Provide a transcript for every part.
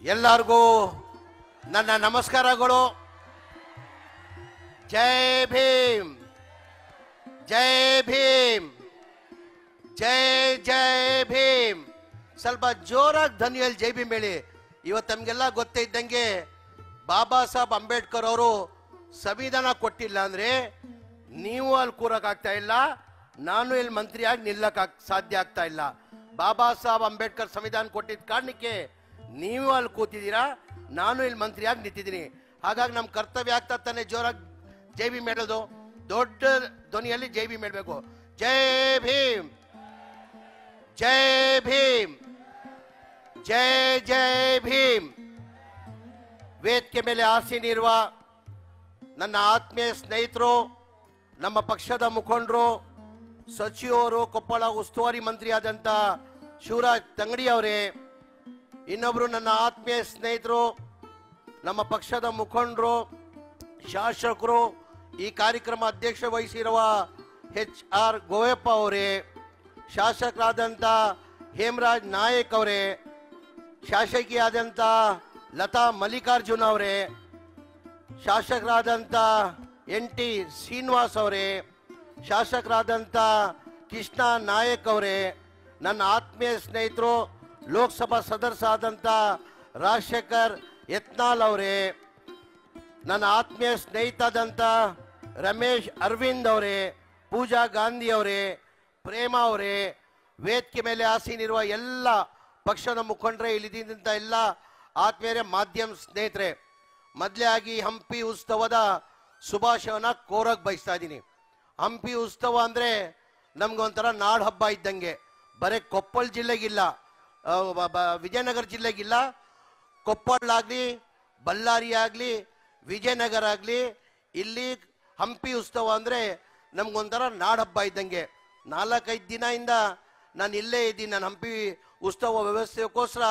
ಎಲ್ಲರಿಗೂ ನನ್ನ ನಮಸ್ಕಾರಗಳು. ಜೈ ಭೀಮ್, ಜೈ ಭೀಮ್, ಜೈ ಜೈ ಭೀಮ್. ಸ್ವಲ್ಪ ಜೋರಾಗಿ ಧ್ವನಿಯಲ್ಲಿ ಜೈ ಭೀಮ್ ಹೇಳಿ. ಇವತ್ತು ನಮಗೆಲ್ಲ ಗೊತ್ತೇ ಇದ್ದಂಗೆ ಬಾಬಾ ಸಾಹೇಬ್ ಅಂಬೇಡ್ಕರ್ ಅವರು ಸಂವಿಧಾನ ಕೊಟ್ಟಿಲ್ಲ ಅಂದ್ರೆ ನೀವು ಅಲ್ಲಿ ಕೂರಕ್ಕಾಗ್ತಾ ಇಲ್ಲ, ನಾನು ಇಲ್ಲಿ ಮಂತ್ರಿಯಾಗಿ ನಿಲ್ಲಕ್ಕೆ ಸಾಧ್ಯ ಆಗ್ತಾ ಇಲ್ಲ. ಬಾಬಾ ಸಾಹೇಬ್ ಅಂಬೇಡ್ಕರ್ ಸಂವಿಧಾನ ಕೊಟ್ಟಿದ್ದ ಕಾರಣಕ್ಕೆ ನೀವು ಅಲ್ಲಿ ಕೂತಿದ್ದೀರಾ, ನಾನು ಇಲ್ಲಿ ಮಂತ್ರಿಯಾಗಿ ನಿಂತಿದ್ದೀನಿ. ಹಾಗಾಗಿ ನಮ್ಮ ಕರ್ತವ್ಯ ಆಗ್ತಾ ತಾನೆ ಜೋರಾಗಿ ಜೈ ಭೀಮ್ ಹೇಳೋದು. ದೊಡ್ಡ ಧ್ವನಿಯಲ್ಲಿ ಜೈ ಭೀಮ್ ಹೇಳಬೇಕು. ಜೈ ಭೀಮ್, ಜೈ ಭೀಮ್, ಜೈ ಜೈ ಭೀಮ್. ವೇದಿಕೆ ಮೇಲೆ ಆಸೀನಿರುವ ನನ್ನ ಆತ್ಮೀಯ ಸ್ನೇಹಿತರು, ನಮ್ಮ ಪಕ್ಷದ ಮುಖಂಡರು, ಸಚಿವರು, ಕೊಪ್ಪಳ ಉಸ್ತುವಾರಿ ಮಂತ್ರಿ ಆದಂತ ಶಿವರಾಜ್ ತಂಗಡಿ ಅವರೇ, ಇನ್ನೊಬ್ರು ನನ್ನ ಆತ್ಮೀಯ ಸ್ನೇಹಿತರು, ನಮ್ಮ ಪಕ್ಷದ ಮುಖಂಡರು, ಶಾಸಕರು, ಈ ಕಾರ್ಯಕ್ರಮ ಅಧ್ಯಕ್ಷ ವಹಿಸಿರುವ HR ಗೋಯಪ್ಪ ಅವರೇ, ಶಾಸಕರಾದಂಥ ಹೇಮರಾಜ್ ನಾಯಕ್ ಅವರೇ, ಶಾಸಕಿಯಾದಂಥ ಲತಾ ಮಲ್ಲಿಕಾರ್ಜುನ್ ಅವರೇ, ಶಾಸಕರಾದಂಥ NT ಶ್ರೀನಿವಾಸ್ ಅವರೇ, ಶಾಸಕರಾದಂಥ ಕೃಷ್ಣ ನಾಯಕ್ ಅವರೇ, ನನ್ನ ಆತ್ಮೀಯ ಸ್ನೇಹಿತರು, ಲೋಕಸಭಾ ಸದಸ್ಯರಾದಂಥ ರಾಜಶೇಖರ್ ಯತ್ನಾಳ್ ಅವರೇ, ನನ್ನ ಆತ್ಮೀಯ ಸ್ನೇಹಿತರಾದಂಥ ರಮೇಶ್ ಅರವಿಂದ್ ಅವರೇ, ಪೂಜಾ ಗಾಂಧಿ ಅವರೇ, ಪ್ರೇಮ ಅವರೇ, ವೇದಿಕೆ ಮೇಲೆ ಆಸೀನಿರುವ ಎಲ್ಲ ಪಕ್ಷದ ಮುಖಂಡರೇ, ಇಲ್ಲಿದ್ದಂಥ ಎಲ್ಲ ಆತ್ಮೀಯರೇ, ಮಾಧ್ಯಮ ಸ್ನೇಹಿತರೆ, ಮೊದಲೇ ಆಗಿ ಹಂಪಿ ಉತ್ಸವದ ಶುಭಾಶಯನ ಕೋರಕ್ಕೆ ಬಯಸ್ತಾ ಇದ್ದೀನಿ. ಹಂಪಿ ಉತ್ಸವ ಅಂದರೆ ನಮ್ಗೊಂಥರ ನಾಡು ಹಬ್ಬ ಇದ್ದಂಗೆ. ಬರೀ ಕೊಪ್ಪಳ ಜಿಲ್ಲೆಗಿಲ್ಲ, ವಿಜಯನಗರ ಜಿಲ್ಲೆಗಿಲ್ಲ, ಕೊಪ್ಪಳ ಆಗಲಿ, ಬಳ್ಳಾರಿ ಆಗಲಿ, ವಿಜಯನಗರ ಆಗಲಿ, ಇಲ್ಲಿ ಹಂಪಿ ಉತ್ಸವ ಅಂದರೆ ನಮ್ಗೊಂಥರ ನಾಡು ಹಬ್ಬ ಇದ್ದಂಗೆ. 4-5 ದಿನದಿಂದ ನಾನು ಇಲ್ಲೇ ಇದ್ದೀನಿ. ನಾನು ಹಂಪಿ ಉತ್ಸವ ವ್ಯವಸ್ಥೆಗೋಸ್ಕರ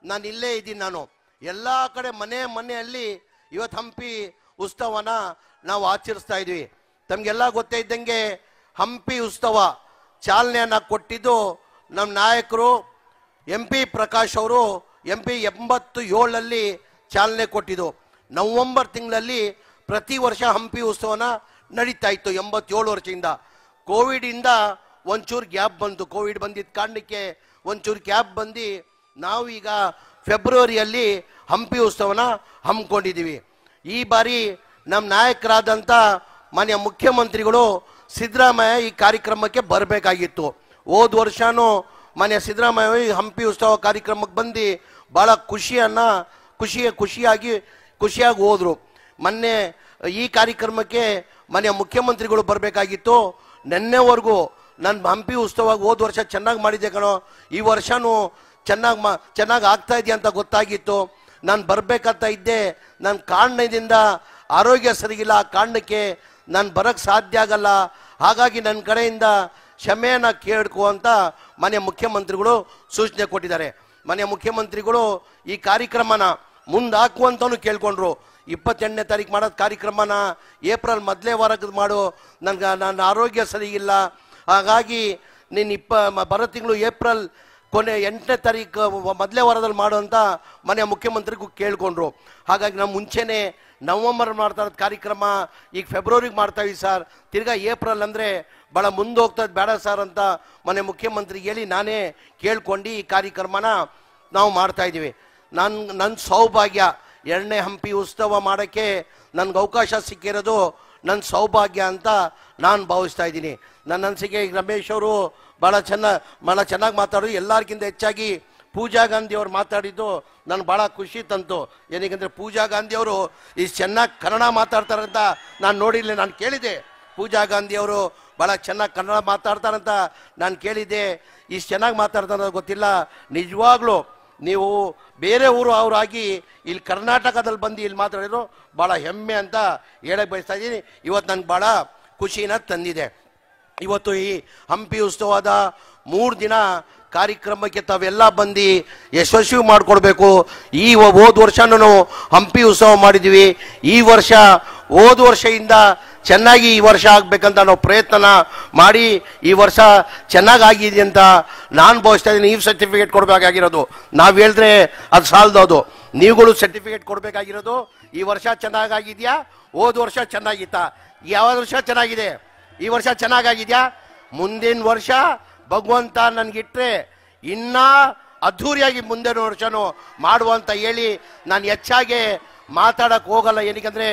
ನಾನು ಇಲ್ಲೇ ಇದ್ದೀನಿ. ನಾನು ಎಲ್ಲ ಕಡೆ ಮನೆಯಲ್ಲಿ ಇವತ್ತು ಹಂಪಿ ಉತ್ಸವನ ನಾವು ಆಚರಿಸ್ತಾ ಇದ್ವಿ. ತಮಗೆಲ್ಲ ಗೊತ್ತೇ ಇದ್ದಂಗೆ ಹಂಪಿ ಉತ್ಸವ ಚಾಲನೆಯನ್ನು ಕೊಟ್ಟಿದ್ದು ನಮ್ಮ ನಾಯಕರು MP ಪ್ರಕಾಶ್ ಅವರು. MP 87ರಲ್ಲಿ ಚಾಲನೆ ಕೊಟ್ಟಿದ್ದು. ನವೆಂಬರ್ ತಿಂಗಳಲ್ಲಿ ಪ್ರತಿ ವರ್ಷ ಹಂಪಿ ಉತ್ಸವನ ನಡೀತಾ ಇತ್ತು 87 ವರ್ಷದಿಂದ. ಕೋವಿಡಿಂದ ಒಂಚೂರು ಗ್ಯಾಪ್ ಬಂತು. ಕೋವಿಡ್ ಬಂದಿದ್ದ ಕಾರಣಕ್ಕೆ ಒಂಚೂರು ಗ್ಯಾಪ್ ಬಂದು ನಾವೀಗ ಫೆಬ್ರವರಿಯಲ್ಲಿ ಹಂಪಿ ಉತ್ಸವನ ಹಮ್ಮಿಕೊಂಡಿದ್ದೀವಿ. ಈ ಬಾರಿ ನಮ್ಮ ನಾಯಕರಾದಂಥ ಮಾನ್ಯ ಮುಖ್ಯಮಂತ್ರಿಗಳು ಸಿದ್ದರಾಮಯ್ಯ ಈ ಕಾರ್ಯಕ್ರಮಕ್ಕೆ ಬರಬೇಕಾಗಿತ್ತು. ಹೋದ ವರ್ಷನೂ ಮಾನ್ಯ ಸಿದ್ದರಾಮಯ್ಯ ಹಂಪಿ ಉತ್ಸವ ಕಾರ್ಯಕ್ರಮಕ್ಕೆ ಬಂದು ಭಾಳ ಖುಷಿಯಾಗಿ ಹೋದರು. ಮೊನ್ನೆ ಈ ಕಾರ್ಯಕ್ರಮಕ್ಕೆ ಮಾನ್ಯ ಮುಖ್ಯಮಂತ್ರಿಗಳು ಬರಬೇಕಾಗಿತ್ತು. ನಿನ್ನೆವರೆಗೂ ನನ್ನ ಹಂಪಿ ಉತ್ಸವ ಹೋದ ವರ್ಷ ಚೆನ್ನಾಗಿ ಮಾಡಿದ್ದೆ ಕಣೋ, ಈ ವರ್ಷನೂ ಚೆನ್ನಾಗಿ ಆಗ್ತಾ ಇದೆಯಾ ಅಂತ ಗೊತ್ತಾಗಿತ್ತು. ನಾನು ಬರಬೇಕಂತ ಇದ್ದೆ. ನನ್ನ ಕಾರಣದಿಂದ ಆರೋಗ್ಯ ಸರಿಗಿಲ್ಲ, ಆ ಕಾರಣಕ್ಕೆ ನಾನು ಬರೋಕ್ಕೆ ಸಾಧ್ಯ ಆಗಲ್ಲ. ಹಾಗಾಗಿ ನನ್ನ ಕಡೆಯಿಂದ ಕ್ಷಮೆಯನ್ನು ಕೇಳ್ಕೊ ಅಂತ ಮಾನ್ಯ ಮುಖ್ಯಮಂತ್ರಿಗಳು ಸೂಚನೆ ಕೊಟ್ಟಿದ್ದಾರೆ. ಮಾನ್ಯ ಮುಖ್ಯಮಂತ್ರಿಗಳು ಈ ಕಾರ್ಯಕ್ರಮನ ಮುಂದೆ ಹಾಕುವಂತನೂ ಕೇಳ್ಕೊಂಡ್ರು. 28ನೇ ತಾರೀಕು ಮಾಡೋದು ಕಾರ್ಯಕ್ರಮನ ಏಪ್ರಿಲ್ ಮೊದಲೇ ವಾರಕ್ಕೆ ಮಾಡು, ನನ್ನ ಆರೋಗ್ಯ ಸರಿಗಿಲ್ಲ, ಹಾಗಾಗಿ ನೀನು ಬರೋ ತಿಂಗಳು ಏಪ್ರಿಲ್ ಕೊನೆ 8ನೇ ತಾರೀಕು ಮೊದಲೇ ವಾರದಲ್ಲಿ ಮಾಡು ಅಂತ ಮಾನ್ಯ ಮುಖ್ಯಮಂತ್ರಿಗೂ ಕೇಳ್ಕೊಂಡ್ರು. ಹಾಗಾಗಿ ನಾವು ಮುಂಚೆನೇ ನವೆಂಬರ್ ಮಾಡ್ತಾ ಇರೋದು ಕಾರ್ಯಕ್ರಮ ಈಗ ಫೆಬ್ರವರಿಗೆ ಮಾಡ್ತಾಯಿವಿ ಸರ್, ತಿರ್ಗಾ ಏಪ್ರಿಲ್ ಅಂದರೆ ಭಾಳ ಮುಂದೆ ಹೋಗ್ತದೆ ಬೇಡ ಸರ್ ಅಂತ ಮಾನ್ಯ ಮುಖ್ಯಮಂತ್ರಿಗೆ ಹೇಳಿ ನಾನೇ ಕೇಳ್ಕೊಂಡು ಈ ಕಾರ್ಯಕ್ರಮನ ನಾವು ಮಾಡ್ತಾಯಿದ್ದೀವಿ. ನನ್ನ ಸೌಭಾಗ್ಯ 2ನೇ ಹಂಪಿ ಉತ್ಸವ ಮಾಡೋಕ್ಕೆ ನನಗೆ ಅವಕಾಶ ಸಿಕ್ಕಿರೋದು ನನ್ನ ಸೌಭಾಗ್ಯ ಅಂತ ನಾನು ಭಾವಿಸ್ತಾ ಇದ್ದೀನಿ. ನನ್ನ ಅನಿಸಿಕೆ ಈಗ ರಮೇಶ್ ಅವರು ಭಾಳ ಚೆನ್ನಾಗಿ ಮಾತಾಡೋದು. ಎಲ್ಲರಿಗಿಂತ ಹೆಚ್ಚಾಗಿ ಪೂಜಾ ಗಾಂಧಿ ಅವರು ಮಾತಾಡಿದ್ದು ನನಗೆ ಭಾಳ ಖುಷಿ ತಂತು. ಏನಕ್ಕೆ ಪೂಜಾ ಗಾಂಧಿ ಅವರು ಇಷ್ಟು ಚೆನ್ನಾಗಿ ಕನ್ನಡ ಮಾತಾಡ್ತಾರಂತ ನಾನು ನೋಡಿಲ್ಲ. ನಾನು ಕೇಳಿದೆ ಪೂಜಾ ಗಾಂಧಿ ಅವರು ಭಾಳ ಚೆನ್ನಾಗಿ ಕನ್ನಡ ಮಾತಾಡ್ತಾರಂತ ನಾನು ಕೇಳಿದ್ದೆ. ಇಷ್ಟು ಚೆನ್ನಾಗಿ ಮಾತಾಡ್ತಾರೆ ಗೊತ್ತಿಲ್ಲ. ನಿಜವಾಗ್ಲೂ ನೀವು ಬೇರೆ ಊರು ಅವರಾಗಿ ಇಲ್ಲಿ ಕರ್ನಾಟಕದಲ್ಲಿ ಬಂದು ಇಲ್ಲಿ ಮಾತಾಡಿದ್ರು ಭಾಳ ಹೆಮ್ಮೆ ಅಂತ ಹೇಳಕ್ಕೆ ಬಯಸ್ತಾ ಇದ್ದೀನಿ. ಇವತ್ತು ನನಗೆ ಭಾಳ ಖುಷಿನ ತಂದಿದೆ. ಇವತ್ತು ಈ ಹಂಪಿ ಉತ್ಸವದ 3 ದಿನ ಕಾರ್ಯಕ್ರಮಕ್ಕೆ ತಾವೆಲ್ಲ ಬಂದು ಯಶಸ್ವಿ ಮಾಡಿಕೊಡ್ಬೇಕು. ಹೋದ ವರ್ಷನೂ ಹಂಪಿ ಉತ್ಸವ ಮಾಡಿದ್ವಿ. ಈ ವರ್ಷ ಹೋದ ವರ್ಷದಿಂದ ಚೆನ್ನಾಗಿ ಈ ವರ್ಷ ಆಗಬೇಕಂತ ನಾವು ಪ್ರಯತ್ನ ಮಾಡಿ ಈ ವರ್ಷ ಚೆನ್ನಾಗಿ ಆಗಿದೆ ಅಂತ ನಾನು ಭಾವಿಸ್ತಾ ಇದ್ದೀನಿ. ಈ ಸರ್ಟಿಫಿಕೇಟ್ ಕೊಡಬೇಕಾಗಿರೋದು ನಾವು ಹೇಳಿದ್ರೆ ಅದು ಸಾಲದು. ನೀವುಗಳು ಸರ್ಟಿಫಿಕೇಟ್ ಕೊಡಬೇಕಾಗಿರೋದು ಈ ವರ್ಷ ಚೆನ್ನಾಗಿದ್ಯಾ, ಹೋದ ವರ್ಷ ಚೆನ್ನಾಗಿತ್ತಾ? ಯಾವ ವರ್ಷ ಚೆನ್ನಾಗಿದೆ? ಈ ವರ್ಷ ಚೆನ್ನಾಗಿದ್ಯಾ? ಮುಂದಿನ ವರ್ಷ ಭಗವಂತ ನನ್ಗಿಟ್ರೆ ಇನ್ನ ಅದ್ಧೂರಿಯಾಗಿ ಮುಂದಿನ ವರ್ಷನೂ ಮಾಡುವಂತ ಹೇಳಿ ನಾನು ಹೆಚ್ಚಾಗಿ ಮಾತಾಡಕ್ ಹೋಗಲ್ಲ. ಏನಕ್ಕಂದ್ರೆ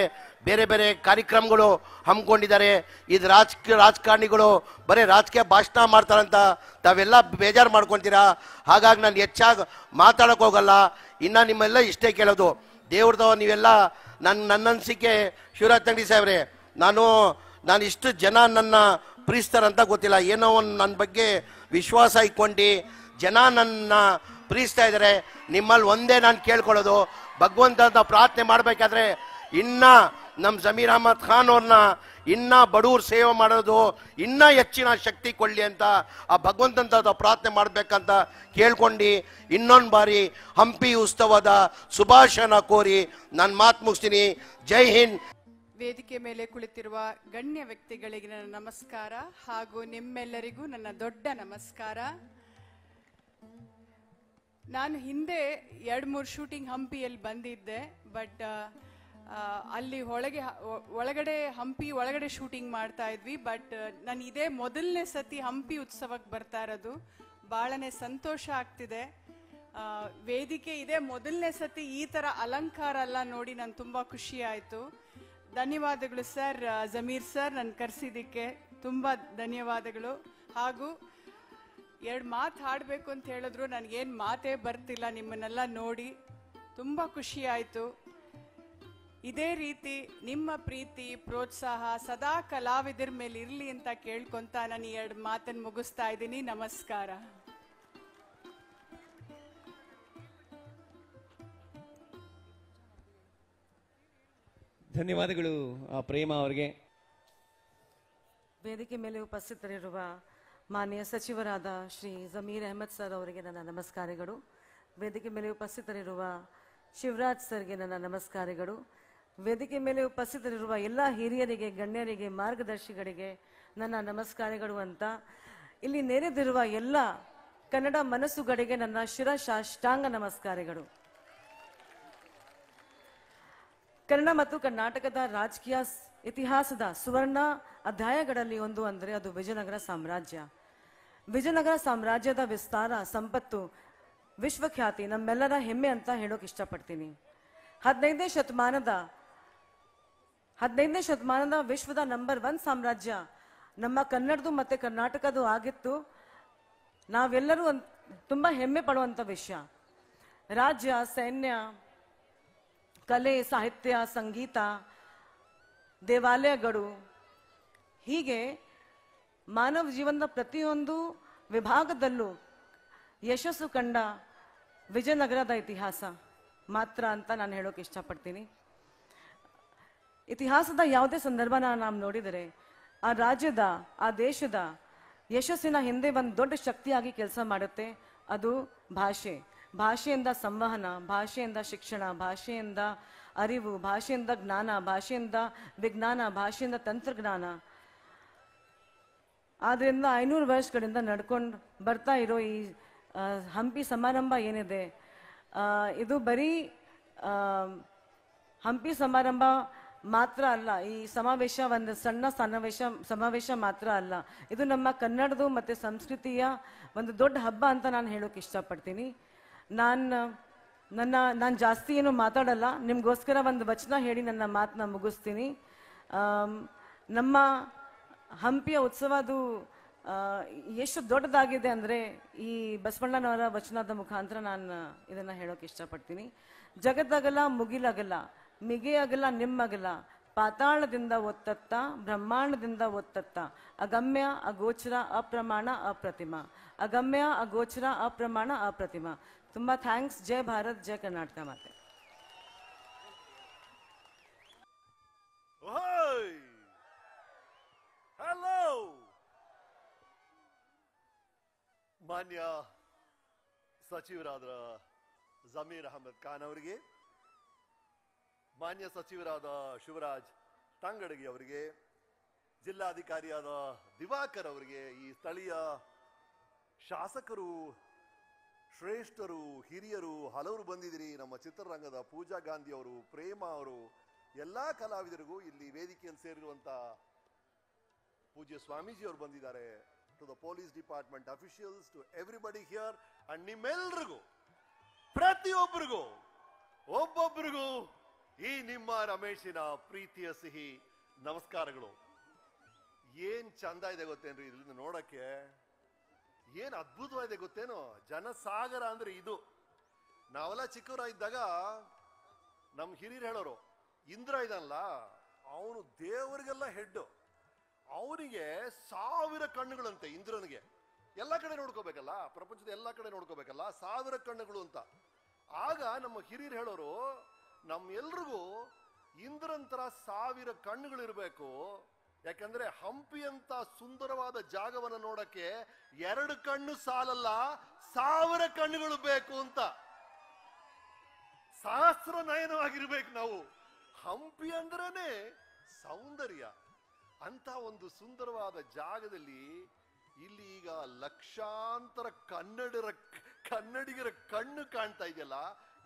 ಬೇರೆ ಬೇರೆ ಕಾರ್ಯಕ್ರಮಗಳು ಹಮ್ಮಿಕೊಂಡಿದ್ದಾರೆ. ಇದು ರಾಜಕಾರಣಿಗಳು ಬರೀ ರಾಜಕೀಯ ಭಾಷಣ ಮಾಡ್ತಾರಂತ ತಾವೆಲ್ಲ ಬೇಜಾರು ಮಾಡ್ಕೊತೀರಾ. ಹಾಗಾಗಿ ನಾನು ಹೆಚ್ಚಾಗಿ ಮಾತಾಡಕ್ ಹೋಗಲ್ಲ. ಇನ್ನು ನಿಮ್ಮೆಲ್ಲ ಇಷ್ಟೇ ಕೇಳೋದು, ದೇವ್ರದವ ನೀವೆಲ್ಲ ನನ್ನ ಅನಿಸಿಕೆ ಶಿವರಾಜ್ ತಂಗಡಿ ಸಾಹೇಬ್ರೆ, ನಾನು ಇಷ್ಟು ಜನ ನನ್ನ ಪ್ರೀತಿಸ್ತಾರಂತ ಗೊತ್ತಿಲ್ಲ. ಏನೋ ಒಂದು ನನ್ನ ಬಗ್ಗೆ ವಿಶ್ವಾಸ ಇಟ್ಕೊಂಡು ಜನ ನನ್ನ ಪ್ರೀತಿಸ್ತಾ ಇದ್ದಾರೆ. ನಿಮ್ಮಲ್ಲಿ ಒಂದೇ ನಾನು ಕೇಳ್ಕೊಳ್ಳೋದು, ಭಗವಂತ ಪ್ರಾರ್ಥನೆ ಮಾಡಬೇಕಾದ್ರೆ ಇನ್ನ ನಮ್ಮ ಜಮೀರ್ ಅಹಮದ್ ಖಾನ್ ಅವ್ರನ್ನ ಇನ್ನ ಬಡವ್ರ ಸೇವೆ ಮಾಡೋದು ಇನ್ನ ಹೆಚ್ಚಿನ ಶಕ್ತಿ ಕೊಳ್ಳಿ ಅಂತ ಆ ಭಗವಂತಂತ ಪ್ರಾರ್ಥನೆ ಮಾಡ್ಬೇಕಂತ ಕೇಳ್ಕೊಂಡು ಇನ್ನೊಂದು ಬಾರಿ ಹಂಪಿ ಉತ್ಸವದ ಶುಭಾಶಯನ ಕೋರಿ ನಾನು ಮಾತು ಮುಗಿಸ್ತೀನಿ. ಜೈ ಹಿಂದ್. ವೇದಿಕೆ ಮೇಲೆ ಕುಳಿತಿರುವ ಗಣ್ಯ ವ್ಯಕ್ತಿಗಳಿಗೆ ನನ್ನ ನಮಸ್ಕಾರ ಹಾಗೂ ನಿಮ್ಮೆಲ್ಲರಿಗೂ ನನ್ನ ದೊಡ್ಡ ನಮಸ್ಕಾರ. ನಾನು ಹಿಂದೆ 2-3 ಶೂಟಿಂಗ್ ಹಂಪಿಯಲ್ಲಿ ಬಂದಿದ್ದೆ. ಬಟ್ ಅಲ್ಲಿ ಒಳಗಡೆ ಹಂಪಿ ಒಳಗಡೆ ಶೂಟಿಂಗ್ ಮಾಡ್ತಾ ಇದ್ವಿ. ಬಟ್ ನಾನು ಇದೇ ಮೊದಲನೇ ಸತಿ ಹಂಪಿ ಉತ್ಸವಕ್ಕೆ ಬರ್ತಾ ಇರೋದು. ಭಾಳನೇ ಸಂತೋಷ ಆಗ್ತಿದೆ. ವೇದಿಕೆ ಇದೇ ಮೊದಲನೇ ಸತಿ ಈ ಥರ ಅಲಂಕಾರ ಎಲ್ಲ ನೋಡಿ ನಂಗೆ ತುಂಬ ಖುಷಿ ಆಯಿತು. ಧನ್ಯವಾದಗಳು ಸರ್, ಜಮೀರ್ ಸರ್, ನನ್ನ ಕರೆಸಿದ್ದಕ್ಕೆ ತುಂಬ ಧನ್ಯವಾದಗಳು. ಹಾಗೂ 2 ಮಾತು ಹಾಡಬೇಕು ಅಂತ ಹೇಳಿದ್ರು ನನಗೇನು ಮಾತೇ ಬರ್ತಿಲ್ಲ. ನಿಮ್ಮನ್ನೆಲ್ಲ ನೋಡಿ ತುಂಬ ಖುಷಿ ಆಯಿತು. ಇದೇ ರೀತಿ ನಿಮ್ಮ ಪ್ರೀತಿ ಪ್ರೋತ್ಸಾಹ ಸದಾ ಕಲಾವಿದರ ಮೇಲೆ ಇರಲಿ ಅಂತ ಕೇಳ್ಕೊಂತ ನಾನು 2 ಮಾತನ್ನು ಮುಗಿಸ್ತಾ ಇದ್ದೀನಿ. ನಮಸ್ಕಾರ. ಧನ್ಯವಾದಗಳು ಪ್ರೇಮ ಅವರಿಗೆ. ವೇದಿಕೆ ಮೇಲೆ ಉಪಸ್ಥಿತರಿರುವ ಮಾನ್ಯ ಸಚಿವರಾದ ಶ್ರೀ ಜಮೀರ್ ಅಹಮದ್ ಸರ್ ಅವರಿಗೆ ನನ್ನ ನಮಸ್ಕಾರಗಳು. ವೇದಿಕೆ ಮೇಲೆ ಉಪಸ್ಥಿತರಿರುವ ಶಿವರಾಜ್ ಸರ್ಗೆ ನನ್ನ ನಮಸ್ಕಾರಗಳು. ವೇದಿಕೆ ಮೇಲೆ ಉಪಸ್ಥಿತರಿರುವ ಎಲ್ಲ ಹಿರಿಯರಿಗೆ, ಗಣ್ಯರಿಗೆ, ಮಾರ್ಗದರ್ಶಿಗಳಿಗೆ ನನ್ನ ನಮಸ್ಕಾರಗಳು ಅಂತ ಇಲ್ಲಿ ನೆರೆದಿರುವ ಎಲ್ಲ ಕನ್ನಡ ಮನಸ್ಸುಗಳಿಗೆ ನನ್ನ ಶಿರಸಾಷ್ಟಾಂಗ ನಮಸ್ಕಾರಗಳು. ಕನ್ನಡ ಮತ್ತು ಕರ್ನಾಟಕದ ರಾಜಕೀಯ ಇತಿಹಾಸದ ಸುವರ್ಣ ಅಧ್ಯಾಯಗಳಲ್ಲಿ ಒಂದು ಅಂದರೆ ಅದು ವಿಜಯನಗರ ಸಾಮ್ರಾಜ್ಯ. ವಿಜಯನಗರ ಸಾಮ್ರಾಜ್ಯದ ವಿಸ್ತಾರ, ಸಂಪತ್ತು, ವಿಶ್ವಖ್ಯಾತಿ ನಮ್ಮೆಲ್ಲರ ಹೆಮ್ಮೆ ಅಂತ ಹೇಳೋಕೆ ಇಷ್ಟಪಡ್ತೀನಿ. 15ನೇ ಶತಮಾನದ ವಿಶ್ವದ ನಂಬರ್ 1 ಸಾಮ್ರಾಜ್ಯ ನಮ್ಮ ಕನ್ನಡದು ಮತ್ತೆ ಕರ್ನಾಟಕದು ಆಗಿತ್ತು. ನಾವೆಲ್ಲರೂ ತುಂಬಾ ಹೆಮ್ಮೆ ಪಡುವಂತ ವಿಷಯ. ರಾಜ್ಯ, ಸೈನ್ಯ, ಕಲೆ, ಸಾಹಿತ್ಯ, ಸಂಗೀತ, ದೇವಾಲಯಗಳು, ಹೀಗೆ ಮಾನವ ಜೀವನದ ಪ್ರತಿಯೊಂದು ವಿಭಾಗದಲ್ಲೂ ಯಶಸ್ಸು ಕಂಡ ವಿಜಯನಗರದ ಇತಿಹಾಸ ಮಾತ್ರ ಅಂತ ನಾನು ಹೇಳೋಕೆ ಇಷ್ಟಪಡ್ತೀನಿ. ಇತಿಹಾಸದ ಯಾವುದೇ ಸಂದರ್ಭನ ನಾವು ನೋಡಿದರೆ ಆ ರಾಜ್ಯದ, ಆ ದೇಶದ ಯಶಸ್ಸಿನ ಹಿಂದೆ ಒಂದು ದೊಡ್ಡ ಶಕ್ತಿಯಾಗಿ ಕೆಲಸ ಮಾಡುತ್ತೆ. ಅದು ಭಾಷೆ. ಭಾಷೆಯಿಂದ ಸಂವಹನ, ಭಾಷೆಯಿಂದ ಶಿಕ್ಷಣ, ಭಾಷೆಯಿಂದ ಅರಿವು, ಭಾಷೆಯಿಂದ ಜ್ಞಾನ, ಭಾಷೆಯಿಂದ ವಿಜ್ಞಾನ, ಭಾಷೆಯಿಂದ ತಂತ್ರಜ್ಞಾನ. ಆದ್ರಿಂದ 500 ವರ್ಷಗಳಿಂದ ನಡ್ಕೊಂಡು ಬರ್ತಾ ಇರೋ ಈ ಹಂಪಿ ಸಮಾರಂಭ ಏನಿದೆ, ಇದು ಬರೀ ಹಂಪಿ ಸಮಾರಂಭ ಮಾತ್ರ ಅಲ್ಲ. ಈ ಸಮಾವೇಶ ಒಂದು ಸಣ್ಣ ಸಮಾವೇಶ ಮಾತ್ರ ಅಲ್ಲ. ಇದು ನಮ್ಮ ಕನ್ನಡದು ಮತ್ತೆ ಸಂಸ್ಕೃತಿಯ ಒಂದು ದೊಡ್ಡ ಹಬ್ಬ ಅಂತ ನಾನು ಹೇಳೋಕೆ ಇಷ್ಟಪಡ್ತೀನಿ. ನಾನು ಜಾಸ್ತಿ ಏನು ಮಾತಾಡಲ್ಲ. ನಿಮಗೋಸ್ಕರ ಒಂದು ವಚನ ಹೇಳಿ ನನ್ನ ಮಾತನ್ನ ಮುಗಿಸ್ತೀನಿ. ನಮ್ಮ ಹಂಪಿಯ ಉತ್ಸವದು ಎಷ್ಟು ದೊಡ್ಡದಾಗಿದೆ ಅಂದರೆ ಈ ಬಸವಣ್ಣನವರ ವಚನದ ಮುಖಾಂತರ ನಾನು ಇದನ್ನು ಹೇಳೋಕೆ ಇಷ್ಟಪಡ್ತೀನಿ. ಜಗತ್ತಗಲ ಮುಗಿಲಗಲ, ಮಿಗೆಯಗಲ ನಿಮ್ಮಗಲ, ಪಾತಾಳದಿಂದ ಒತ್ತತ್ತ, ಬ್ರಹ್ಮಾಂಡದಿಂದ ಒತ್ತತ್ತ, ಅಗಮ್ಯ ಅಗೋಚರ ಅಪ್ರಮಾಣ ಅಪ್ರತಿಮ, ಅಗಮ್ಯ ಅಗೋಚರ ಅಪ್ರಮಾಣ ಅಪ್ರತಿಮ. ತುಂಬ ಥ್ಯಾಂಕ್ಸ್. ಜೈ ಭಾರತ್, ಜೈ ಕರ್ನಾಟಕ ಮಾತೆ. ಹಲೋ ಮಾನ್ಯ ಸಚಿವರಾದ ಜಮೀರ್ ಅಹಮದ್ ಖಾನ್ ಅವರಿಗೆ, ಮಾನ್ಯ ಸಚಿವರಾದ ಶಿವರಾಜ್ ತಂಗಡಗಿ ಅವರಿಗೆ, ಜಿಲ್ಲಾಧಿಕಾರಿಯಾದ ದಿವಾಕರ್ ಅವರಿಗೆ, ಈ ಸ್ಥಳೀಯ ಶಾಸಕರು ಶ್ರೇಷ್ಠರು, ಹಿರಿಯರು ಹಲವರು ಬಂದಿದ್ದೀರಿ. ನಮ್ಮ ಚಿತ್ರರಂಗದ ಪೂಜಾ ಗಾಂಧಿ ಅವರು, ಪ್ರೇಮ ಅವರು, ಎಲ್ಲಾ ಕಲಾವಿದರಿಗೂ ಇಲ್ಲಿ ವೇದಿಕೆಯನ್ನು ಸೇರಿರುವಂತ ಪೂಜ್ಯ ಸ್ವಾಮೀಜಿ ಅವರು ಬಂದಿದ್ದಾರೆ. To the police department officials, to everybody here, and ನಿಮ್ಮೆಲ್ರಿಗೂ, ಪ್ರತಿಯೊಬ್ಬರಿಗೂ, ಒಬ್ಬೊಬ್ಬರಿಗೂ ಈ ನಿಮ್ಮ ರಮೇಶಿನ ಪ್ರೀತಿಯ ಸಿಹಿ ನಮಸ್ಕಾರಗಳು. ಏನ್ ಚಂದ ಇದೆ ಗೊತ್ತೇನ್ರಿ ಇಲ್ಲಿಂದ ನೋಡಕ್ಕೆ, ಏನ್ ಅದ್ಭುತವಾಗಿದೆ ಗೊತ್ತೇನೋ. ಜನಸಾಗರ ಅಂದ್ರೆ ಇದು. ನಾವೆಲ್ಲ ಚಿಕ್ಕವರಾಗಿದ್ದಾಗ ನಮ್ ಹಿರಿಯರು ಹೇಳೋರು, ಇಂದ್ರ ಇದಾನಲ್ಲ ಅವನು ದೇವರಿಗೆಲ್ಲ ಹೆಡ್, ಅವನಿಗೆ 1000 ಕಣ್ಣುಗಳಂತೆ ಇಂದ್ರನಿಗೆ. ಎಲ್ಲ ಕಡೆ ನೋಡ್ಕೋಬೇಕಲ್ಲ, ಪ್ರಪಂಚದ ಎಲ್ಲ ಕಡೆ ನೋಡ್ಕೋಬೇಕಲ್ಲ, 1000 ಕಣ್ಣುಗಳು ಅಂತ. ಆಗ ನಮ್ಮ ಹಿರಿಯರು ಹೇಳೋರು, ನಮ್ಮೆಲ್ರಿಗೂ ಇಂದ್ರಂತರ 1000 ಕಣ್ಣುಗಳಿರ್ಬೇಕು. ಯಾಕಂದ್ರೆ ಹಂಪಿ ಅಂತ ಸುಂದರವಾದ ಜಾಗವನ್ನು ನೋಡಕ್ಕೆ 2 ಕಣ್ಣು ಸಾಲಲ್ಲ, 1000 ಕಣ್ಣುಗಳು ಬೇಕು ಅಂತ. ಸಹಸ್ರ ನಯನವಾಗಿರ್ಬೇಕು ನಾವು. ಹಂಪಿ ಅಂದ್ರೇನೆ ಸೌಂದರ್ಯ. ಅಂತ ಒಂದು ಸುಂದರವಾದ ಜಾಗದಲ್ಲಿ ಇಲ್ಲಿ ಈಗ ಲಕ್ಷಾಂತರ ಕನ್ನಡಿಗರ ಕಣ್ಣು ಕಾಣ್ತಾ ಇದೆಯಲ್ಲ,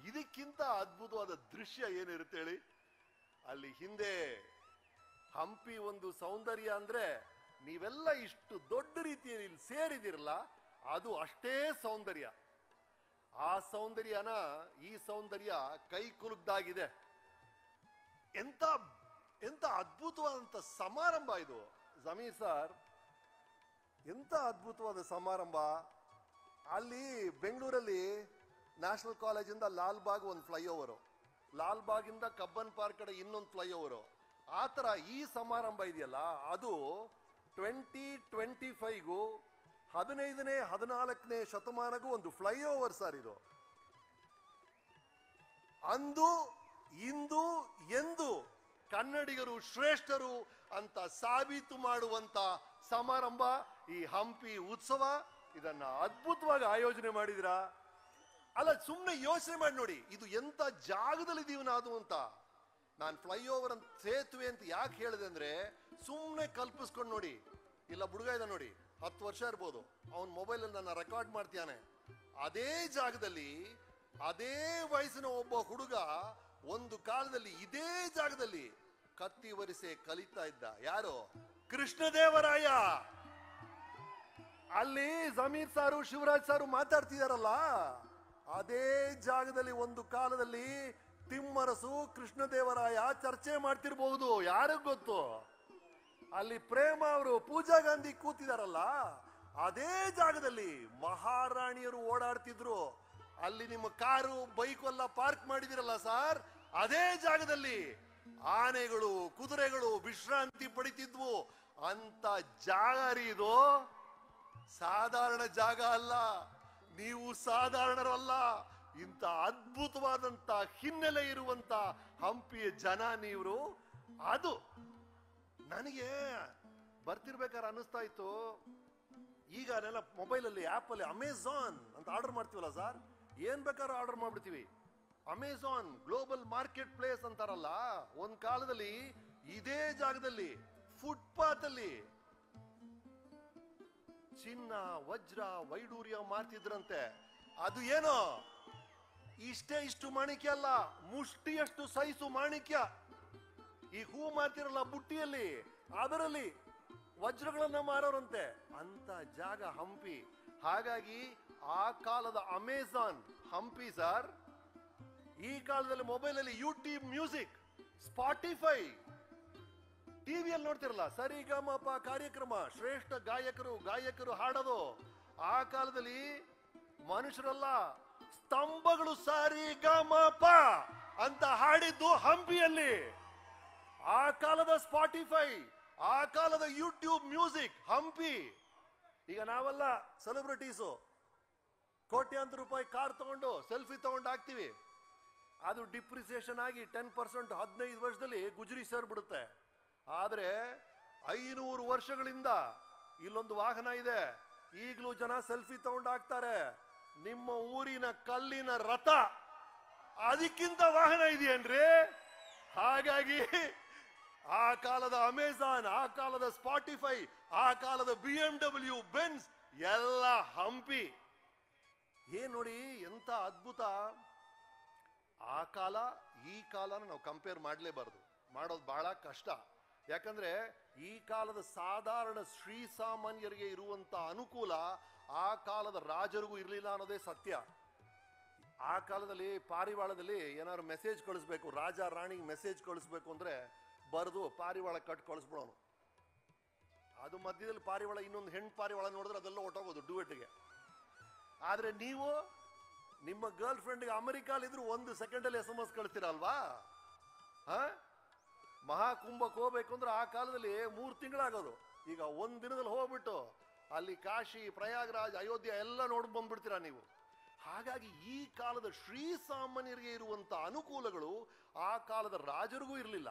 ಇದಕ್ಕಿಂತ ಅದ್ಭುತವಾದ ದೃಶ್ಯ ಏನಿರುತ್ತೆ ಹೇಳಿ. ಅಲ್ಲಿ ಹಿಂದೆ ಹಂಪಿ ಒಂದು ಸೌಂದರ್ಯ ಅಂದ್ರೆ ನೀವೆಲ್ಲ ಇಷ್ಟು ದೊಡ್ಡ ರೀತಿಯಲ್ಲಿ ಇಲ್ಲಿ ಸೇರಿದಿರಲ್ಲ, ಅದು ಅಷ್ಟೇ ಸೌಂದರ್ಯ. ಆ ಸೌಂದರ್ಯನ ಈ ಸೌಂದರ್ಯ ಕೈ ಕುಲುಕ್ದಾಗಿದೆ. ಎಂತ ಎಂತ ಅದ್ಭುತವಾದಂತ ಸಮಾರಂಭ ಇದು ಜಮೀರ್ ಸರ್, ಎಂತ ಅದ್ಭುತವಾದ ಸಮಾರಂಭ. ಅಲ್ಲಿ ಬೆಂಗಳೂರಲ್ಲಿ ನ್ಯಾಷನಲ್ ಕಾಲೇಜಿಂದ ಲಾಲ್ಬಾಗ್ ಒಂದು ಫ್ಲೈಓವರು, ಲಾಲ್ಬಾಗಿಂದ ಕಬ್ಬನ್ ಪಾರ್ಕ್ ಕಡೆ ಇನ್ನೊಂದು ಫ್ಲೈಓವರು. ಆ ತರ ಈ ಸಮಾರಂಭ ಇದೆಯಲ್ಲ, ಅದು 2025ಗೂ 15ನೇ 14ನೇ ಶತಮಾನಗೂ ಒಂದು ಫ್ಲೈಓವರ್ ಸರ್ ಇದು. ಅಂದು ಇಂದು ಎಂದು ಕನ್ನಡಿಗರು ಶ್ರೇಷ್ಠರು ಅಂತ ಸಾಬೀತು ಮಾಡುವಂತ ಸಮಾರಂಭ ಈ ಹಂಪಿ ಉತ್ಸವ. ಇದನ್ನ ಅದ್ಭುತವಾಗಿ ಆಯೋಜನೆ ಮಾಡಿದಿರಾ. ಅಲ್ಲ, ಸುಮ್ಮನೆ ಯೋಚನೆ ಮಾಡಿ ನೋಡಿ, ಇದು ಎಂತ ಜಾಗದಲ್ಲಿ ಇದೀವಿ ನಾವು ಅಂತ. ನಾನು ಫ್ಲೈಓವರ್ ಅಂತ, ಸೇತುವೆ ಅಂತ ಯಾಕೆ ಹೇಳಿದೆ ಅಂದ್ರೆ, ಸುಮ್ಮನೆ ಕಲ್ಪಿಸ್ಕೊಂಡು ನೋಡಿ. ಇಲ್ಲ ಹುಡುಗ ಇದೆ ನೋಡಿ, 10 ವರ್ಷ ಇರ್ಬೋದು, ಅವನ್ ಮೊಬೈಲ್ ಅಲ್ಲಿ ನನ್ನ ರೆಕಾರ್ಡ್ ಮಾಡ್ತಾನೆ. ಅದೇ ಜಾಗದಲ್ಲಿ ಅದೇ ವಯಸ್ಸಿನ ಒಬ್ಬ ಹುಡುಗ ಒಂದು ಕಾಲದಲ್ಲಿ ಇದೇ ಜಾಗದಲ್ಲಿ ಕತ್ತಿ ವರಿಸೆ ಕಲಿತಾ ಇದ್ದ. ಯಾರು? ಕೃಷ್ಣದೇವರಾಯ. ಅಲ್ಲಿ ಜಮೀರ್ ಸಾರು, ಶಿವರಾಜ್ ಸಾರು ಮಾತಾಡ್ತಿದಾರಲ್ಲ, ಅದೇ ಜಾಗದಲ್ಲಿ ಒಂದು ಕಾಲದಲ್ಲಿ ತಿಮ್ಮರಸು, ಕೃಷ್ಣದೇವರಾಯ ಚರ್ಚೆ ಮಾಡ್ತಿರ್ಬಹುದು, ಯಾರಿಗ್ ಗೊತ್ತು. ಅಲ್ಲಿ ಪ್ರೇಮ ಅವರು, ಪೂಜಾ ಗಾಂಧಿ ಕೂತಿದಾರಲ್ಲ, ಅದೇ ಜಾಗದಲ್ಲಿ ಮಹಾರಾಣಿಯರು ಓಡಾಡ್ತಿದ್ರು. ಅಲ್ಲಿ ನಿಮ್ಮ ಕಾರು ಬೈಕ್ ಎಲ್ಲ ಪಾರ್ಕ್ ಮಾಡಿದಿರಲ್ಲ ಸರ್, ಅದೇ ಜಾಗದಲ್ಲಿ ಆನೆಗಳು, ಕುದುರೆಗಳು ವಿಶ್ರಾಂತಿ ಪಡಿತಿದ್ವು. ಅಂತ ಜಾಗ ರೀ ಇದು. ಸಾಧಾರಣ ಜಾಗ ಅಲ್ಲ, ನೀವು ಸಾಧಾರಣರಲ್ಲ. ಇಂಥ ಅದ್ಭುತವಾದಂತ ಹಿನ್ನೆಲೆ ಇರುವಂತ ಹಂಪಿಯ ಜನ ನೀವು. ಅದು ನನಗೆ ಬರ್ತಿರ್ಬೇಕಾದ್ರೆ ಅನ್ನಿಸ್ತಾ ಇತ್ತು, ಈಗ ಅದೆಲ್ಲ ಮೊಬೈಲ್ ಅಲ್ಲಿ ಆಪ್ ಅಲ್ಲಿ ಅಮೆಝಾನ್ ಅಂತ ಆರ್ಡರ್ ಮಾಡ್ತೀವಲ್ಲ ಸರ್, ಏನ್ ಬೇಕಾದ್ರೂ ಆರ್ಡರ್ ಮಾಡ್ಬಿಡ್ತೀವಿ. ಅಮೆಝಾನ್ ಗ್ಲೋಬಲ್ ಮಾರ್ಕೆಟ್ ಪ್ಲೇಸ್ ಅಂತಾರಲ್ಲ, ಒಂದ್ ಕಾಲದಲ್ಲಿ ಇದೇ ಜಾಗದಲ್ಲಿ ಫುಟ್ಪಾತ್ ಅಲ್ಲಿ ಚಿನ್ನ, ವಜ್ರ, ವೈಡೂರ್ಯ ಮಾರ್ತಿದ್ರಂತೆ. ಅದು ಏನೋ ಇಷ್ಟು ಮಾಣಿಕ್ಯ ಅಲ್ಲ, ಮುಷ್ಟಿಯಷ್ಟು ಸೈಜು ಮಾಣಿಕ್ಯ. ಈ ಹೂ ಮಾರ್ತಿರಲ್ಲ ಬುಟ್ಟಿಯಲ್ಲಿ, ಅದರಲ್ಲಿ ವಜ್ರಗಳನ್ನ ಮಾರೋರಂತೆ. ಅಂತ ಜಾಗ ಹಂಪಿ. ಹಾಗಾಗಿ ಆ ಕಾಲದ ಅಮೆಝಾನ್ ಹಂಪಿ ಸರ್. ಈ ಕಾಲದಲ್ಲಿ ಮೊಬೈಲ್ ಅಲ್ಲಿ ಯೂಟ್ಯೂಬ್ ಮ್ಯೂಸಿಕ್, ಸ್ಪಾಟಿಫೈ, ಟಿವಿಯಲ್ಲಿ ನೋಡ್ತಿರಲ್ಲ ಸರಿಗಮಪ ಕಾರ್ಯಕ್ರಮ, ಶ್ರೇಷ್ಠ ಗಾಯಕರು ಹಾಡೋದು. ಆ ಕಾಲದಲ್ಲಿ ಮನುಷ್ಯರಲ್ಲ, ಸ್ತಂಭಗಳು ಸರಿಗಮಪ ಅಂತ ಹಾಡಿದ್ದು ಹಂಪಿಯಲ್ಲಿ. ಆ ಕಾಲದ ಸ್ಪಾಟಿಫೈ, ಆ ಕಾಲದ ಯೂಟ್ಯೂಬ್ ಮ್ಯೂಸಿಕ್ ಹಂಪಿ. ಈಗ ನಾವೆಲ್ಲ ಸೆಲೆಬ್ರಿಟೀಸು ಕೋಟ್ಯಾಂತರ ರೂಪಾಯಿ ಕಾರ್ ತಗೊಂಡು ಸೆಲ್ಫಿ ತಗೊಂಡು ಹಾಕ್ತಿವಿ. ಅದು ಡಿಪ್ರಿಸಿಯೇಷನ್ ಆಗಿ 10% 15 ವರ್ಷದಲ್ಲಿ ಗುಜರಿ ಸೇರ್ಬಿಡುತ್ತೆ. ಆದ್ರೆ 500 ವರ್ಷಗಳಿಂದ ಇಲ್ಲೊಂದು ವಾಹನ ಇದೆ, ಈಗಲೂ ಜನ ಸೆಲ್ಫಿ ತಗೊಂಡು ಹಾಕ್ತಾರೆ. ನಿಮ್ಮ ಊರಿನ ಕಲ್ಲಿನ ರಥ, ಅದಕ್ಕಿಂತ ವಾಹನ ಇದೆಯೇನ್ರಿ? ಹಾಗಾಗಿ ಆ ಕಾಲದ ಅಮೆಝಾನ್, ಆ ಕಾಲದ ಸ್ಪಾಟಿಫೈ, ಆ ಕಾಲದ BMW, ಬೆನ್ಸ್ ಎಲ್ಲ ಹಂಪಿ. ಏನ್ ನೋಡಿ ಎಂತ ಅದ್ಭುತ. ಆ ಕಾಲ ಈ ಕಾಲನ ನಾವು ಕಂಪೇರ್ ಮಾಡಲೇಬಾರ್ದು, ಮಾಡೋದು ಬಹಳ ಕಷ್ಟ. ಯಾಕಂದ್ರೆ ಈ ಕಾಲದ ಸಾಧಾರಣ ಶ್ರೀಸಾಮಾನ್ಯರಿಗೆ ಇರುವಂತ ಅನುಕೂಲ ಆ ಕಾಲದ ರಾಜರಿಗೂ ಇರಲಿಲ್ಲ ಅನ್ನೋದೇ ಸತ್ಯ. ಆ ಕಾಲದಲ್ಲಿ ಪಾರಿವಾಳದಲ್ಲಿ ಏನಾದ್ರು ಮೆಸೇಜ್ ಕಳಿಸ್ಬೇಕು, ರಾಜ ರಾಣಿಗೆ ಮೆಸೇಜ್ ಕಳಿಸ್ಬೇಕು ಅಂದ್ರೆ ಬರೆದು ಪಾರಿವಾಳ ಕಟ್ ಕಳಿಸ್ಬಿಡೋನು. ಅದು ಮಧ್ಯದಲ್ಲಿ ಪಾರಿವಾಳ ಇನ್ನೊಂದು ಹೆಣ್ಣು ಪಾರಿವಾಳ ನೋಡಿದ್ರೆ ಅದೆಲ್ಲ ಹೊಟ್ಟೋಗೋದು ಡುವೆಟ್ಗೆ. ಆದ್ರೆ ನೀವು ನಿಮ್ಮ ಗರ್ಲ್ ಫ್ರೆಂಡ್ಗೆ ಅಮೆರಿಕಾಲಿದ್ರು 1 ಸೆಕೆಂಡಲ್ಲಿ SMS ಕಳಿಸ್ತೀರಲ್ವಾ? ಮಹಾಕುಂಭಕ್ಕೆ ಹೋಗ್ಬೇಕು ಅಂದ್ರೆ ಆ ಕಾಲದಲ್ಲಿ 3 ತಿಂಗಳಾಗೋದು. ಈಗ 1 ದಿನದಲ್ಲಿ ಹೋಗ್ಬಿಟ್ಟು ಅಲ್ಲಿ ಕಾಶಿ, ಪ್ರಯಾಗ್ರಾಜ್, ಅಯೋಧ್ಯ ಎಲ್ಲ ನೋಡಿ ಬಂದ್ಬಿಡ್ತೀರಾ ನೀವು. ಹಾಗಾಗಿ ಈ ಕಾಲದ ಶ್ರೀಸಾಮಾನ್ಯರಿಗೆ ಇರುವಂತ ಅನುಕೂಲಗಳು ಆ ಕಾಲದ ರಾಜರಿಗೂ ಇರಲಿಲ್ಲ.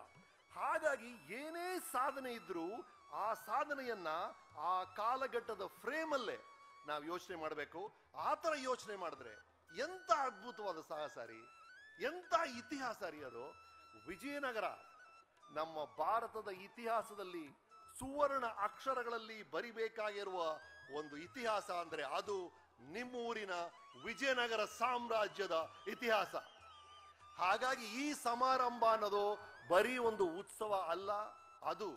ಹಾಗಾಗಿ ಏನೇ ಸಾಧನೆ ಇದ್ರೂ ಆ ಸಾಧನೆಯನ್ನ ಆ ಕಾಲಘಟ್ಟದ ಫ್ರೇಮಲ್ಲೇ ನಾವು ಯೋಚನೆ ಮಾಡಬೇಕು. ಆ ಥರ ಯೋಚನೆ ಮಾಡಿದ್ರೆ ಎಂತ ಅದ್ಭುತವಾದ ಸಾಹಸ ರೀ, ಎಂತ ಇತಿಹಾಸ ರೀ ಅದು. ವಿಜಯನಗರ ನಮ್ಮ ಭಾರತದ ಇತಿಹಾಸದಲ್ಲಿ ಸುವರ್ಣ ಅಕ್ಷರಗಳಲ್ಲಿ ಬರಿಬೇಕಾಗಿರುವ ಒಂದು ಇತಿಹಾಸ ಅಂದ್ರೆ ಅದು ನಿಮ್ಮೂರಿನ ವಿಜಯನಗರ ಸಾಮ್ರಾಜ್ಯದ ಇತಿಹಾಸ. ಹಾಗಾಗಿ ಈ ಸಮಾರಂಭ ಅನ್ನೋದು ಬರೀ ಒಂದು ಉತ್ಸವ ಅಲ್ಲ, ಅದು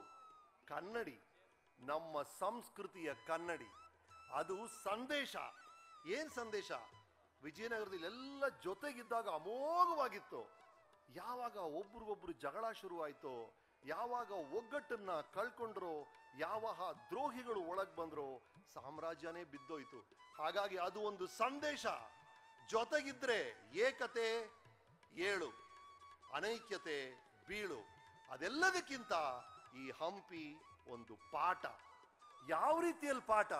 ಕನ್ನಡಿ, ನಮ್ಮ ಸಂಸ್ಕೃತಿಯ ಕನ್ನಡಿ. ಅದು ಸಂದೇಶ. ಏನ್ ಸಂದೇಶ? ವಿಜಯನಗರದಲ್ಲಿ ಎಲ್ಲ ಜೊತೆಗಿದ್ದಾಗ ಅಮೋಘವಾಗಿತ್ತು. ಯಾವಾಗ ಒಬ್ರಿಗೊಬ್ರು ಜಗಳ ಶುರುವಾಯ್ತೋ, ಯಾವಾಗ ಒಗ್ಗಟ್ಟನ್ನ ಕಳ್ಕೊಂಡ್ರೋ, ಯಾವಾಗ ದ್ರೋಹಿಗಳು ಒಳಗ್ ಬಂದ್ರೋ ಸಾಮ್ರಾಜ್ಯನೇ ಬಿದ್ದೋಯ್ತು. ಹಾಗಾಗಿ ಅದು ಒಂದು ಸಂದೇಶ. ಜೊತೆಗಿದ್ರೆ ಏಕತೆ ಏಳು, ಅನೈಕ್ಯತೆ ಬೀಳು. ಅದೆಲ್ಲದಕ್ಕಿಂತ ಈ ಹಂಪಿ ಒಂದು ಪಾಠ. ಯಾವ ರೀತಿಯಲ್ಲಿ ಪಾಠ?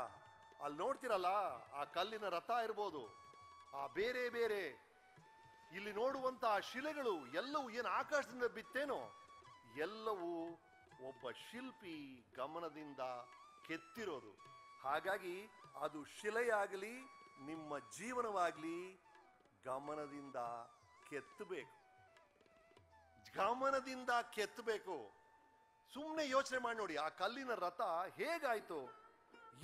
ಅಲ್ಲಿ ನೋಡ್ತಿರಲ್ಲ, ಆ ಕಲ್ಲಿನ ರಥ ಇರ್ಬೋದು, ಆ ಬೇರೆ ಬೇರೆ ಇಲ್ಲಿ ನೋಡುವಂತ ಶಿಲೆಗಳು ಎಲ್ಲವೂ ಏನು ಆಕಾಶದಿಂದ ಬಿತ್ತೇನೋ, ಎಲ್ಲವೂ ಒಬ್ಬ ಶಿಲ್ಪಿ ಗಮನದಿಂದ ಕೆತ್ತಿರೋದು. ಹಾಗಾಗಿ ಅದು ಶಿಲೆಯಾಗಲಿ ನಿಮ್ಮ ಜೀವನವಾಗ್ಲಿ ಗಮನದಿಂದ ಕೆತ್ತಬೇಕು, ಗಮನದಿಂದ ಕೆತ್ತಬೇಕು. ಸುಮ್ಮನೆ ಯೋಚನೆ ಮಾಡಿ ನೋಡಿ, ಆ ಕಲ್ಲಿನ ರಥ ಹೇಗಾಯ್ತು?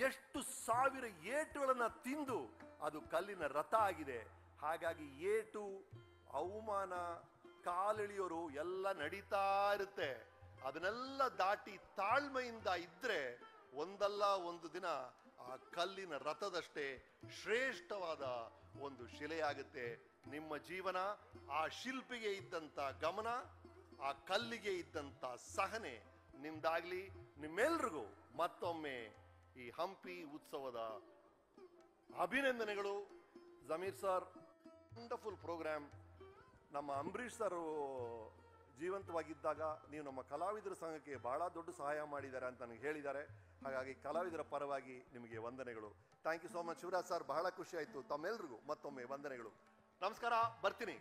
ಎಷ್ಟು ಸಾವಿರ ಏಟುಗಳನ್ನ ತಿಂದು ಅದು ಕಲ್ಲಿನ ರಥ ಆಗಿದೆ. ಹಾಗಾಗಿ ಏಟು, ಅವಮಾನ, ಕಾಲೆಳೆಯೋರು ಎಲ್ಲ ನಡೀತಾ ಇರುತ್ತೆ. ಅದನ್ನೆಲ್ಲ ದಾಟಿ ತಾಳ್ಮೆಯಿಂದ ಇದ್ರೆ ಒಂದಲ್ಲ ಒಂದು ದಿನ ಆ ಕಲ್ಲಿನ ರಥದಷ್ಟೇ ಶ್ರೇಷ್ಠವಾದ ಒಂದು ಶಿಲೆಯಾಗುತ್ತೆ. ನಿಮ್ಮ ಜೀವನ ಆ ಶಿಲ್ಪಿಗೆ ಇದ್ದಂತ ಗಮನ, ಆ ಕಲ್ಲಿಗೆ ಇದ್ದಂತ ಸಹನೆ ನಿಮ್ದಾಗ್ಲಿ. ನಿಮ್ಮೆಲ್ರಿಗೂ ಮತ್ತೊಮ್ಮೆ ಈ ಹಂಪಿ ಉತ್ಸವದ ಅಭಿನಂದನೆಗಳು. Zameer sir, wonderful programme. ನಮ್ಮ ಅಂಬರೀಷ್ ಸರ್ ಜೀವಂತವಾಗಿದ್ದಾಗ ನೀವು ನಮ್ಮ ಕಲಾವಿದರ ಸಂಘಕ್ಕೆ ಬಹಳ ದೊಡ್ಡ ಸಹಾಯ ಮಾಡಿದ್ದಾರೆ ಅಂತ ನನಗೆ ಹೇಳಿದ್ದಾರೆ. ಹಾಗಾಗಿ ಕಲಾವಿದರ ಪರವಾಗಿ ನಿಮಗೆ ವಂದನೆಗಳು. Thank you so much Shivaraj sir, ಬಹಳ ಖುಷಿ ಆಯಿತು. ತಮ್ಮೆಲ್ರಿಗೂ ಮತ್ತೊಮ್ಮೆ ವಂದನೆಗಳು. ನಮಸ್ಕಾರ, ಬರ್ತೀನಿ.